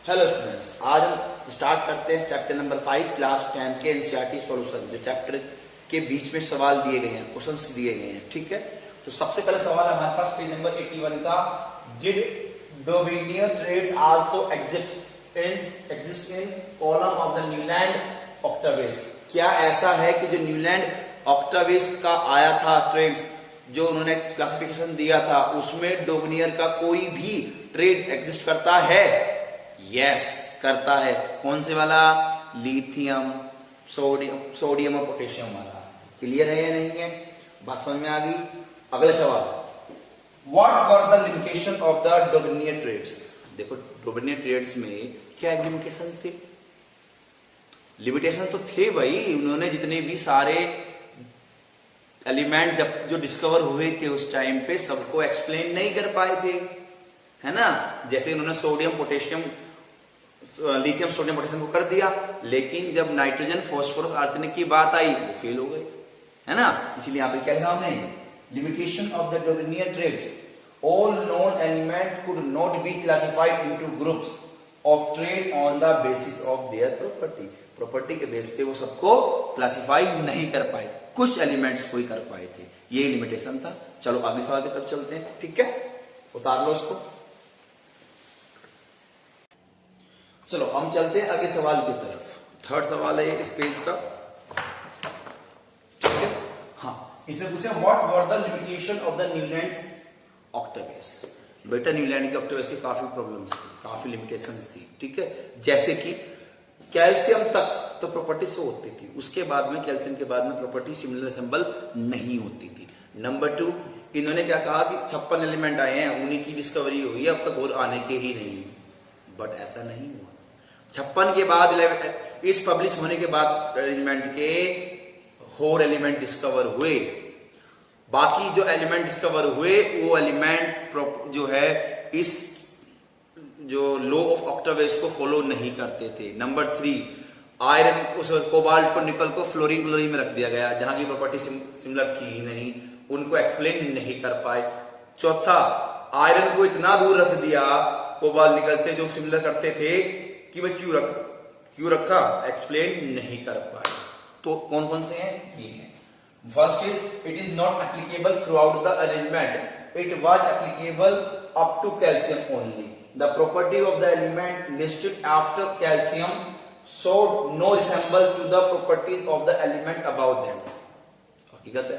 Hello students, आज हम start करते हैं चैप्टर नंबर 5 क्लास 10 के एनसीईआरटी सॉल्यूशन। जो चैप्टर के बीच में सवाल दिए गए हैं, क्वेश्चंस दिए गए हैं, ठीक है। तो सबसे पहला सवाल हमारे पास पेज नंबर 81 का, did Dobereiner triads also exist in column of the Newland octaves. क्या ऐसा है कि जो न्यूलैंड ऑक्टावेस का आया था ट्रेड्स, जो उन्होंने क्लासिफिकेशन दिया था, उसमें डोमिनियर का कोई भी ट्रेड एग्जिस्ट करता है? यस, करता है। कौन से वाला? लिथियम, सोडियम और पोटेशियम वाला। क्लियर है या नहीं है? बात समझ में आ गई? अगला सवाल, what were the limitation of the Dobereiner triads. देखो, डोमिनियर ट्रेड्स में क्या लिमिटेशंस थे? लिमिटेशन तो थे भाई, उन्होंने जितने भी सारे एलिमेंट जब जो डिस्कवर हुए थे उस टाइम पे सबको एक्सप्लेन नहीं कर पाए थे, है ना। जैसे उन्होंने sodium potassium, lithium sodium potassium को कर दिया, लेकिन जब नाइट्रोजन फास्फोरस आर्सेनिक की बात आई वो फेल हो गए, है ना। इसलिए यहां पे क्या लिखा हमने? Limitation of the Dobereiner triads, all known element could not be classified into groups of trade on the basis of their property. Property के बेस पे वो सबको क्लासिफाई नहीं कर पाए, कुछ एलिमेंट्स को ही कर पाए थे। ये लिमिटेशन था। चलो आगे सवाल की तरफ चलते हैं, ठीक है। उतार लो इसको। चलो हम चलते हैं आगे सवाल की तरफ। थर्ड सवाल है इस पेज का, ठीक है। हाँ, इसमें पूछा what were the limitation of the Newland octaves. बेटा, न्यूलैंड के ऑक्टावेस की काफी प्रॉब्लम्स थी, काफी लिमिटेशंस थी, ठीक है। जैसे कि कैल्शियम तक तो प्रॉपर्टी शो होती थी, उसके बाद में कैल्शियम के बाद में प्रॉपर्टी सिमिलर असेंबल नहीं होती थी। नंबर 2, इन्होंने क्या कहा कि 56 एलिमेंट आए हैं, उन्हीं की डिस्कवरी हुई है, अब तक और आने के ही नहीं। बट ऐसा नहीं हुआ। 56 के बाद, इस पब्लिश होने के बाद एलिमेंट के और एलिमेंट डिस्कवर हुए। बाकी जो एलिमेंट डिस्कवर हुए वो एलिमेंट जो है इस जो लॉ ऑफ ऑक्टावेस को फॉलो नहीं करते थे। नंबर 3, आयरन, उस कोबाल्ट को, निकल को फ्लोरीन क्लोरीन में रख दिया गया, जहां की प्रॉपर्टी सिमिलर थी ही नहीं, उनको एक्सप्लेन नहीं कर पाए। चौथा, आयरन को इतना दूर रख दिया कोबाल्ट निकल से जो सिमिलर करते थे कि वह क्यों रखा, एक्सप्लेन नहीं कर पाए। तो कौन कौन से हैं? ये हैं। First is, it is not applicable throughout the arrangement, it was applicable up to calcium only. The property of the element listed after calcium showed no resemblance to the properties of the element above them. हकीकत है,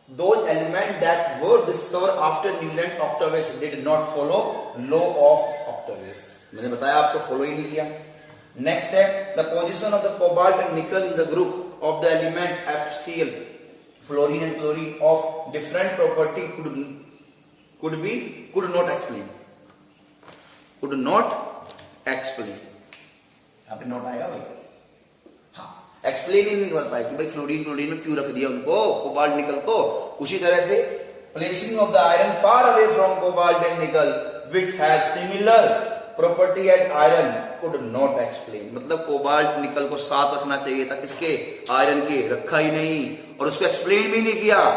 those elements that were discovered after Newland Octavius did not follow law of Octavius. मैंने बताया आपको, follow ही नहीं किया। Next है, the position of the cobalt and nickel in the group of the element FCl, fluorine and chlorine of different property could not explain. Could not explain. यहां पे note आएगा भाई। हाँ, एक्सप्लेन ही नहीं कर पाए कि भाई फ्लोरीन क्लोरीन में क्यों रख दिया उनको, कोबाल्ट निकल को। उसी तरह से placing of the iron far away from cobalt and nickel which has similar property as iron could not explain. मतलब कोबाल्ट निकल को साथ रखना चाहिए था, किसके? आयरन के, रखा ही नहीं और उसको एक्सप्लेन भी नहीं किया।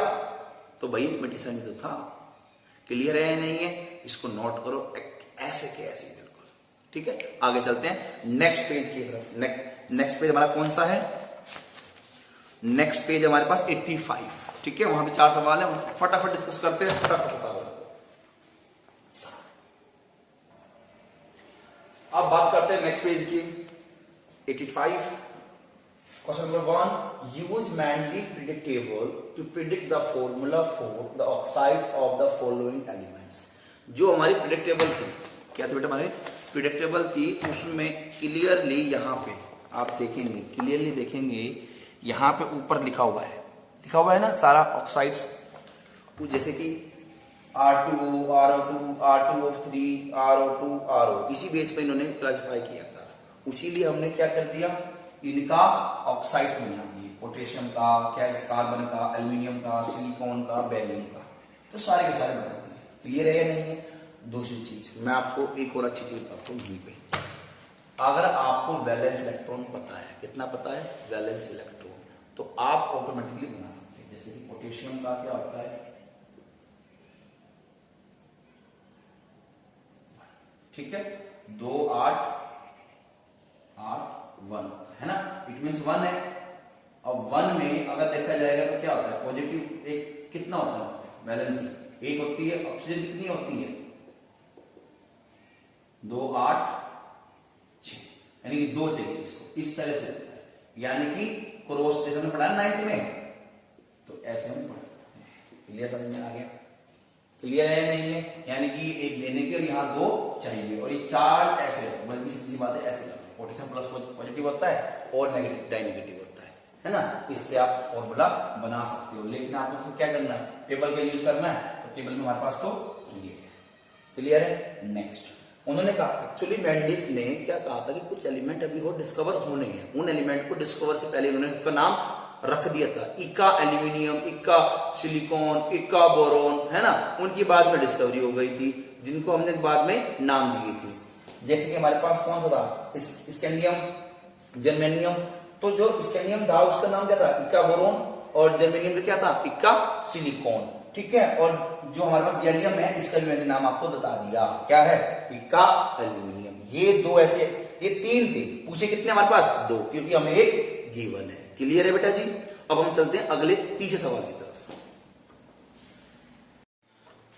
तो भाई लिमिटेशन ही तो था। क्लियर है या नहीं है? इसको नोट करो, ऐसे के ऐसे, बिल्कुल ठीक है। आगे चलते हैं नेक्स्ट पेज की तरफ। नेक्स्ट पेज हमारा कौन सा है? नेक्स्ट पेज हमारे पास 85, ठीक है। वहां पे 4 सवाल है, फटाफट डिस्कस करते हैं, फटाफट बता दो। अब बात करते हैं नेक्स्ट पेज की 85। Question number 1, use mainly predictable to predict the formula for the oxides of the following elements. जो हमारी प्रिडिक्टेबल थी, क्या थी बेटा हमारे? प्रिडिक्टेबल थी। उसमें क्लियरली यहां पे आप देखेंगे, क्लियरली देखेंगे, यहां पे ऊपर लिखा हुआ है ना सारा ऑक्साइड्स, जैसे कि R2O, RO2, R2O3, RO2, RO, इसी बेस पे इन्होंने क्लासिफाई किया था। उसीलिए हमने क्या कर दिया, इनका ऑक्साइड्स बना दिए, पोटेशियम का, कार्बन का, एल्यूमिनियम का, सिलिकॉन का, बेरियम का, तो सारे के सारे बता दिए। क्लियर है या नहीं है? दूसरी चीज मैं आपको एक और अच्छी चीज बताता हूं यहीं पे। अगर आपको वैलेंस इलेक्ट्रॉन पता है, कितना पता है? वैलेंस इलेक्ट्रॉन, तो आप ऑटोमेटिकली बना सकते हैं। जैसे कि पोटेशियम का क्या होता है? ठीक है। 2 8 8 1 है ना, इट मीन्स 1 है। अब 1 में अगर देखा जाएगा तो क्या होता है, पॉजिटिव एक कितना होता है, बैलेंस एक होती है, ऑक्सीजन कितनी होती है, 2 8 6, यानी कि 2 चाहिए इसको, इस तरह से होता है, यानी कि क्रॉस जैसे हमने पढ़ा 9th में, तो ऐसे हम पढ़ सकते हैं। क्लियर, समझ में आ गया, क्लियर है नहीं है, यानी कि एक लेने के और यहाँ 2 चाहिए, और ये 4 ऐसे, बल्कि सीधी बात है ऐसे, पोटेशियम प्लस पॉजिटिव होता है और नेगेटिव डाइनेगेटिव होता है ना, इससे आप फॉर्मूला बना सकते हो। लेकिन आपको तो क्या करना है, टेबल का यूज करना है, तो टेबल में हमारे पास तो ये है। क्लियर है। नेक्स्ट उन्होंने कहा, एक्चुअली मैंडिफ ने क्या कहा था कि कुछ एलिमेंट अभी और डिस्कवर होने हैं, उन एलिमेंट को डिस्कवर से पहले उन्होंने उसका नाम रख दिया था, इका एल्यूमिनियम, इका सिलिकॉन, इका बोरोन, है ना, उनकी बाद में डिस्कवरी हो गई थी, जिनको हमने बाद में नाम दिए थे। जैसे कि हमारे पास कौन सा था, स्कैंडियम, जर्मेनियम, तो जो स्कैंडियम था उसका नाम क्या था, इका बोरोन, और जर्मेनियम का क्या था, इका सिलिकॉन, ठीक है। और जो हमारे पास गैलियम है, इसका भी मैंने नाम आपको बता दिया, क्या है, इका एल्यूमिनियम। ये 2 ऐसे, ये 3 थे, पूछे कितने हमारे पास, 2, क्योंकि हमें एक गिवन है। क्लियर है बेटा जी। अब हम चलते हैं अगले तीसरे सवाल की तरफ।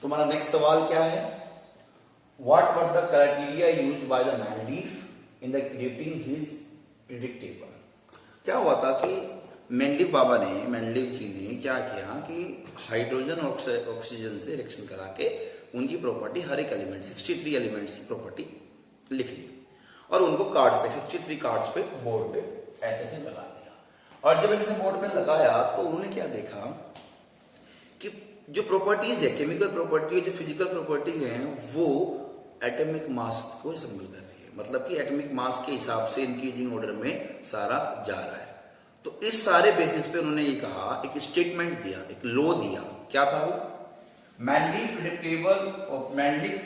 तुम्हारा नेक्स्ट सवाल क्या है, what were the criteria used by the Mendeleev in the creating his periodic table. क्या हुआ था कि मैंडलीफ बाबा ने, मैंडलीफ जी ने क्या किया कि हाइड्रोजन और ऑक्सीजन से रिएक्शन करा के उनकी प्रॉपर्टी, हर एक एलिमेंट 63 एलिमेंट्स की प्रॉपर्टी लिख ली, और उनको कार्ड्स पे, 63 कार्ड्स पे, बोर्ड पे ऐसे ऐसे लगा दिया। और जब ऐसे बोर्ड पे लगाया तो उन्होंने क्या देखा कि जो प्रॉपर्टीज है, केमिकल प्रॉपर्टी, जो फिजिकल प्रॉपर्टी है, वो एटॉमिक मास को रिसेंबल कर रही है, मतलब कि एटॉमिक मास के हिसाब से इंक्रीजिंग ऑर्डर में सारा जा रहा है। तो इस सारे बेसिस पे उन्होंने ये कहा, एक स्टेटमेंट दिया, एक लॉ दिया, क्या था वो, Mendeleev predictable of Mendeleev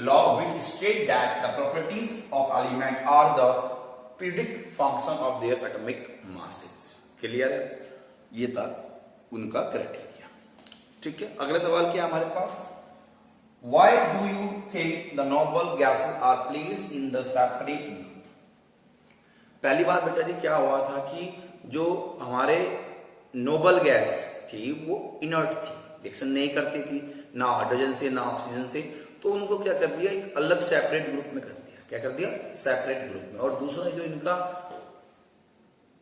law which state that the properties of element are the periodic function of their atomic masses. Clear है, ये था उनका क्राइटेरिया। ठीक है, अगला सवाल क्या हमारे पास, why do you think the noble gases are placed in the separate group. पहली बात बेटा जी क्या हुआ था कि जो हमारे नोबल गैस थी वो इनर्ट थी, रिएक्शन नहीं करती थी, ना हाइड्रोजन से ना ऑक्सीजन से, तो उनको क्या कर दिया, एक अलग सेपरेट ग्रुप में कर दिया। क्या कर दिया, सेपरेट ग्रुप में। और दूसरा जो इनका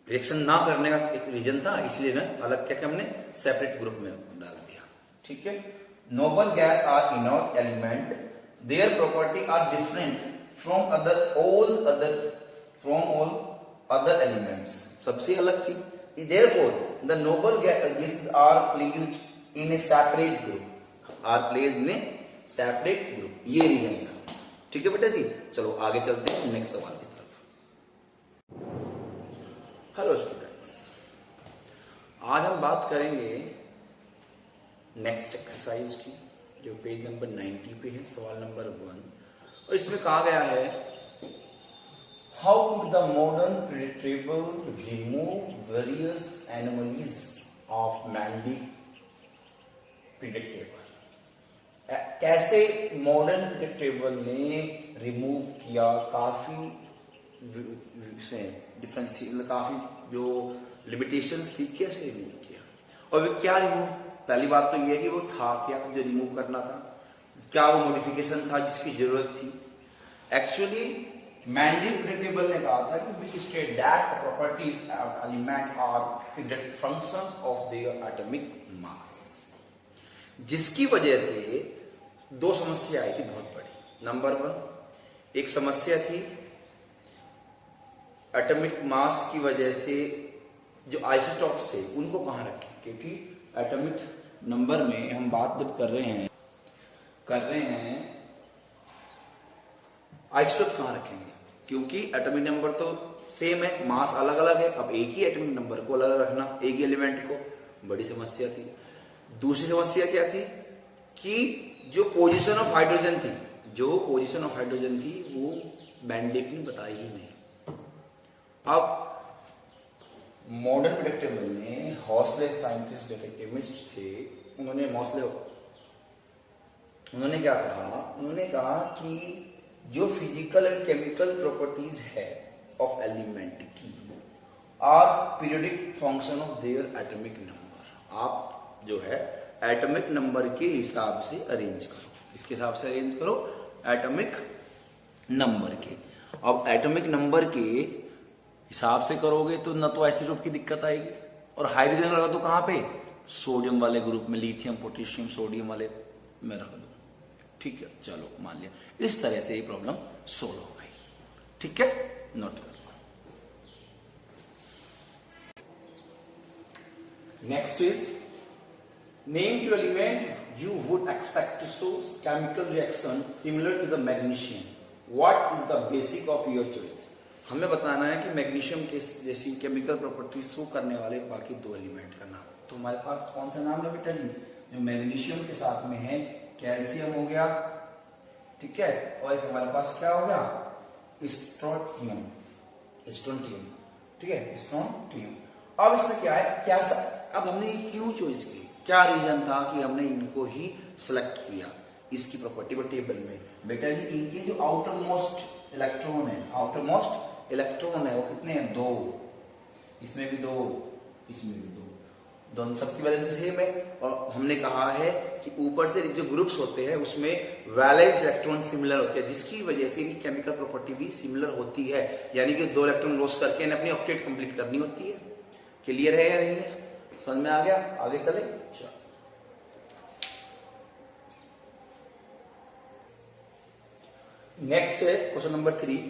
रिएक्शन ना करने का एक रीजन था, इसलिए ना अलग क्या हमने सेपरेट ग्रुप में डाल दिया। ठीक है, noble gas are inert element, their property are different from all other elements, सबसे अलग थी। Therefore, the noble gases are placed in a separate group, ये रीजन था। ठीक है बेटा जी, चलो आगे चलते हैं नेक्स्ट सवाल की तरफ। हेलो स्टूडेंट्स, आज हम बात करेंगे नेक्स्ट एक्सरसाइज की, जो पेज नंबर 90 पे है, सवाल नंबर 1, और इसमें कहा गया है, how could the modern periodic table remove various anomalies of Mendeleev periodic table। कैसे मॉडर्न पीरियडिक टेबल ने रिमूव किया काफी डिफरेंशियल, काफी जो लिमिटेशंस थी, कैसे रिमूव किया, और वे क्या रिमूव, पहली बात तो यह है कि वो था क्या जो रिमूव करना था, क्या वो मॉडिफिकेशन था जिसकी जरूरत थी। एक्चुअली मैंडलीफ पीरियडिक टेबल ने कहा था कि which state that the properties of element are the function of their atomic mass, जिसकी वजह से 2 समस्या आई थी बहुत बड़ी। नंबर 1, एक समस्या थी एटॉमिक मास की वजह से जो आइसोटॉप्स थे उनको कहां रखें, क्योंकि एटॉमिक नंबर में हम बात जब कर रहे हैं आइसोटॉप कहां रखेंगे, क्योंकि एटॉमिक नंबर तो सेम है, मास अलग अलग है। अब एक ही एटॉमिक नंबर को अलग रखना, एक ही एलिमेंट को, बड़ी समस्या थी। दूसरी समस्या क्या थी कि जो पोजीशन ऑफ हाइड्रोजन थी वो मैंडलीफ ने बताई ही नहीं। अब मॉडर्न पीरियडिक टेबल ने हॉस्ले साइंटिस्ट जैसे केमिस्ट थे, उन्होंने क्या कहा, उन्होंने कहा कि जो फिजिकल एंड केमिकल प्रॉपर्टीज है ऑफ एलिमेंट की are periodic function of their atomic number. आप जो है एटॉमिक नंबर के हिसाब से अरेंज करो। इसके हिसाब से अरेंज करो एटॉमिक नंबर के। अब एटॉमिक नंबर के हिसाब से करोगे तो न तो ऐसे ग्रुप की दिक्कत आएगी, और हाइड्रोजन लगा तो कहां पे, सोडियम वाले ग्रुप में, लिथियम पोटेशियम सोडियम वाले में रख दो। ठीक है, चलो मान लिया। इस तरह से ये प्रॉब्लम सोल्व हो गई। ठीक है, नोट कर लो। Next is name two element you would expect to show chemical reaction similar to the magnesium. What is the basic of your choice. हमें बताना है कि मैग्नीशियम के जैसी केमिकल प्रॉपर्टी शो करने वाले बाकी दो एलिमेंट का नाम। तो हमारे पास कौन सा नाम है बेटा जी, जो मैग्नीशियम के साथ में है, कैल्शियम हो गया, ठीक है, और एक हमारे पास क्या हो गया, स्ट्रोंटियम, स्ट्रोंटियम, ठीक है, स्ट्रोंटियम। अब इसमें क्या है, क्या अब हमने क्यों चॉइस की, क्या रीजन था कि हमने इनको ही सिलेक्ट किया इसकी प्रॉपर्टी पर टेबल में। बेटा जी इनके जो आउटर मोस्ट इलेक्ट्रॉन है, आउटर मोस्ट इलेक्ट्रॉन है वो कितने हैं, 2, इसमें भी 2, इसमें भी 2, दोनों सबकी वैलेंसी सेम है। और हमने कहा है कि ऊपर से जो ग्रुप्स होते हैं उसमें वैलेंस इलेक्ट्रॉन सिमिलर होते हैं, जिसकी वजह से इनकी केमिकल प्रॉपर्टी भी सिमिलर होती है। यानी कि 2 इलेक्ट्रॉन लॉस करके इन्हें अपनी ऑक्टेट कंप्लीट करनी होती है। क्लियर है या नहीं है, समझ में आ गया, आगे चले। चलो नेक्स्ट है question number 3।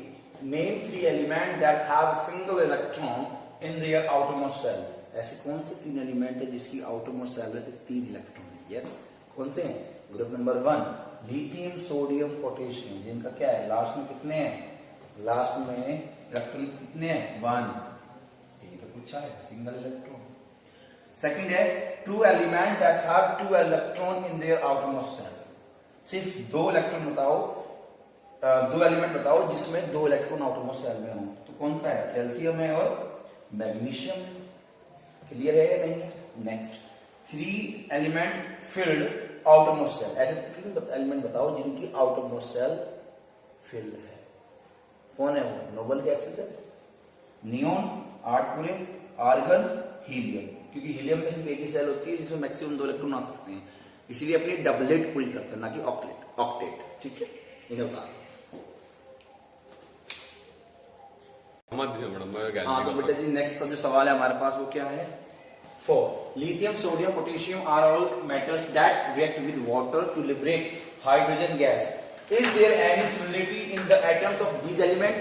Name 3 element that have single electron in their outermost shell. ऐसे कौन से 3 एलिमेंट है जिसकी आउटरमोस्ट शेल में 3 इलेक्ट्रॉन है। यस, कौन से हैं, group number 1 lithium sodium potassium, जिनका क्या है, लास्ट में कितने हैं, लास्ट में इलेक्ट्रॉन कितने हैं, 1, ये तो पूछा है, सिंगल इलेक्ट्रॉन। सेकंड है 2 element that have 2 electron in their outermost shell. सिर्फ 2 इलेक्ट्रॉन बताओ, 2 एलिमेंट बताओ जिसमें 2 इलेक्ट्रॉन आउटरमोस्ट शेल में हो। तो कौन सा है, कैल्शियम है और मैग्नीशियम है। क्लियर है या नहीं। Next 3 element filled outermost shell. ऐसे 3 एलिमेंट बताओ जिनकी आउटरमोस्ट शेल फिल्ड है। कौन है वो, नोबल गैसेस है, नियोन, आर्गन, आर्गन, हीलियम। क्योंकि हीलियम में सिर्फ एक ही सेल होती है जिसमें मैक्सिमम 2 इलेक्ट्रॉन आ सकते हैं, इसीलिए अपनी डबलेट पूरी करते हैं, ना कि ऑक्टेट। ठीक है, इन्हें बता। हाँ तो बेटा जी नेक्स्ट जो सवाल है हमारे पास वो क्या है, 4 lithium sodium potassium are all metals that react with water to liberate hydrogen gas. Is there any similarity in the atoms of these element.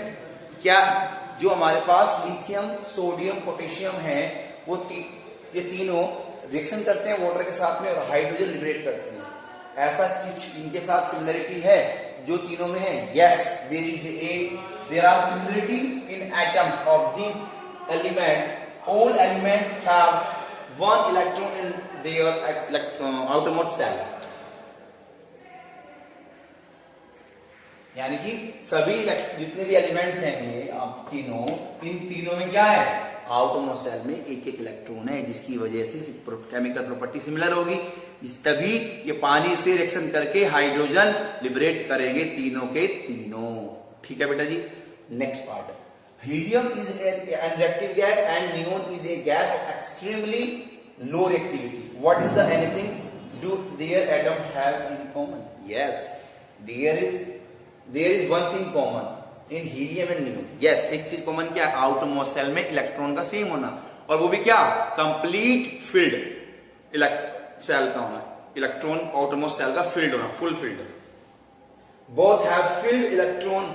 क्या जो हमारे पास लिथियम सोडियम पोटेशियम है वो ये तीनों रिएक्शन करते हैं वाटर के साथ में और हाइड्रोजन लिबरेट करते हैं, ऐसा कुछ इनके साथ सिमिलरिटी है जो तीनों में है। Yes, there are similarity in atoms of these element. All element have 1 electron in their outermost shell. यानी कि सभी जितने भी एलिमेंट्स हैं ये तीनों, इन तीनों में क्या है, आउटरमोस्ट शेल में एक इलेक्ट्रॉन है, जिसकी वजह से केमिकल प्रॉपर्टी सिमिलर होगी। तभी ये पानी से रिएक्शन करके हाइड्रोजन लिबरेट करेंगे तीनों के तीनों। ठीक है बेटा जी। Next part, helium is an reactive gas and neon is a gas of extremely low reactivity. What is the anything do their atom have in common. Yes, there is one thing common in helium and neon. Yes, एक चीज कॉमन क्या है, outermost shell में electron का same होना, और वो भी क्या, कंप्लीट फिल्ड शेल का होना, इलेक्ट्रॉन आउटरमोस्ट शेल का फिल्ड होना, full filled. Both have filled electron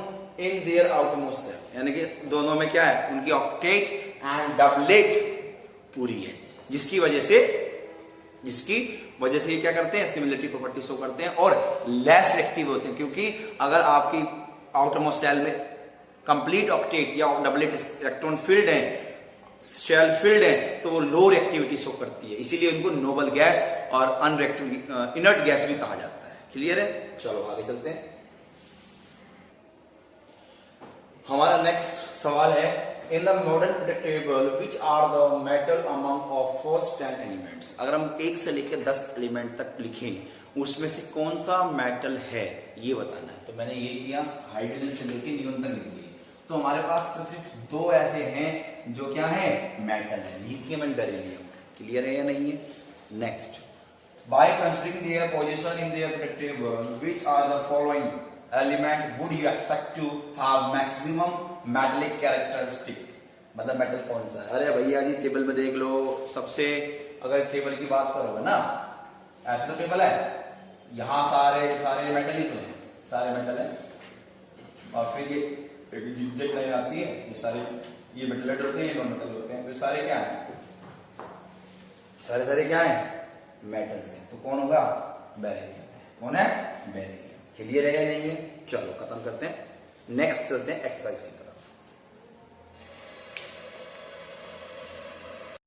in their outermost shell, यानी कि दोनों में क्या है, उनकी ऑक्टेट एंड डबलेट पूरी है, जिसकी वजह से ये क्या करते हैं, सिमिलरिटी प्रॉपर्टी शो करते हैं और लेस रिएक्टिव होते हैं। क्योंकि अगर आपकी आउटरमोस्ट शेल में कंप्लीट ऑक्टेट या डबलेट इलेक्ट्रॉन फील्ड है, शेल फील्ड है, तो वो लो रिएक्टिविटी शो करती है, इसीलिए उनको नोबल गैस और अनरिएक्टिव इनर्ट गैस भी कहा जाता है। क्लियर है, चलो आगे चलते हैं। हमारा नेक्स्ट सवाल है, in the modern periodic table which are the metal among of first 10 elements. अगर हम 1 से लेकर 10 एलिमेंट तक लिखें उसमें से कौन सा मेटल है ये बताना है। तो मैंने ये किया, हाइड्रोजन से लेके नियोन तक लिख दिए। तो हमारे पास तो सिर्फ दो ऐसे हैं जो क्या है, मेटल है, लिथियम एंड बेरिलियम। क्लियर है या नहीं है? Next, by considering their position in their periodic table, which are the following element would you expect to have maximum metallic characteristic? मतलब मेटल कौन सा है? अरे भैया जी टेबल में देख लो, सबसे अगर टेबल की बात करोगे ना, ऐसा तो टेबल है, यहाँ सारे सारे मेटल ही तो हैं, सारे मेटल है, और फिर ये एक जिगजैग लाइन आती है, ये सारे ये मेटल होते हैं, ये नॉन मेटल होते हैं, तो सारे क्या है, सारे सारे क्या है, मेटल्स हैं। तो कौन होगा, बेरिलियम। कौन है, बेरिलियम। क्लियर है या नहीं है? चलो खत्म करते हैं, नेक्स्ट चलते हैं एक्सरसाइज की।